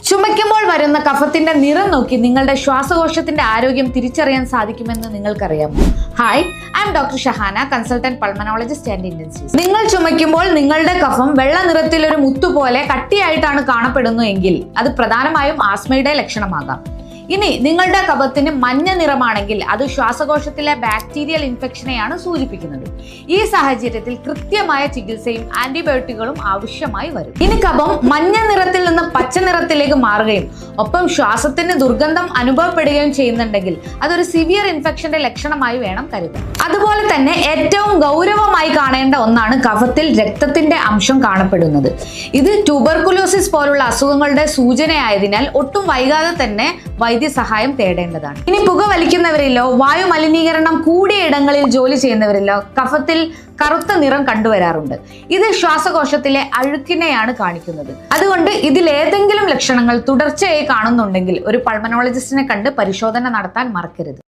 ചുമയ്ക്കുമ്പോൾ വരുന്ന കഫത്തിന്റെ നിറം നോക്കി നിങ്ങളുടെ ശ്വാസകോശത്തിന്റെ ആരോഗ്യം തിരിച്ചറിയാൻ സാധിക്കുമെന്ന് നിങ്ങൾക്കറിയാമോ? Hi, I M doctor Shahana, consultant pulmonologist and intensivist. നിങ്ങൾ ചുമയ്ക്കുമ്പോൾ നിങ്ങളുടെ കഫം വെള്ള നിറത്തിൽ ഒരു മുത്തുപോലെ കട്ടിയായിട്ടാണ് കാണപ്പെടുന്നതെങ്കിൽ അത് പ്രധാനമായും ആസ്മയുടെ ലക്ഷണമാകാം. ഇനി നിങ്ങളുടെ കഫത്തിന് മഞ്ഞ നിറമാണെങ്കിൽ അത് ശ്വാസകോശത്തിലെ ബാക്ടീരിയൽ ഇൻഫെക്ഷനെയാണ് സൂചിപ്പിക്കുന്നത്. ഈ സാഹചര്യത്തിൽ കൃത്യമായ ചികിത്സയും ആന്റിബയോട്ടിക്കുകളും ആവശ്യമായി വരും. ഇനി കഫം മഞ്ഞ നിറത്തിൽ നിന്ന് പച്ച നിറത്തിലേക്ക് മാറുകയും ഒപ്പം ശ്വാസത്തിന് ദുർഗന്ധം അനുഭവപ്പെടുകയും ചെയ്യുന്നുണ്ടെങ്കിൽ അതൊരു സിവിയർ ഇൻഫെക്ഷന്റെ ലക്ഷണമായി വേണം കരുതാൻ. അതുപോലെ തന്നെ ഏറ്റവും ഗൗരവമായി കാണേണ്ട ഒന്നാണ് കഫത്തിൽ രക്തത്തിന്റെ അംശം കാണപ്പെടുന്നത്. ഇത് ട്യൂബർകുലോസിസ് പോലുള്ള അസുഖങ്ങളുടെ സൂചനയായതിനാൽ ഒട്ടും വൈകാതെ തന്നെ വൈദ്യസഹായം തേടേണ്ടതാണ്. ഇനി പുക വലിക്കുന്നവരിലോ വായു മലിനീകരണം കൂടിയ ഇടങ്ങളിൽ ജോലി ചെയ്യുന്നവരിലോ കഫത്തിൽ കറുത്ത നിറം കണ്ടുവരാറുണ്ട്. ഇത് ശ്വാസകോശത്തിലെ അഴുക്കിനെയാണ് കാണിക്കുന്നത്. അതുകൊണ്ട് ഇതിലേതെങ്കിലും ലക്ഷണങ്ങൾ തുടർച്ചയായി കാണുന്നുണ്ടെങ്കിൽ ഒരു പൾമനോളജിസ്റ്റിനെ കണ്ട് പരിശോധന നടത്താൻ മറക്കരുത്.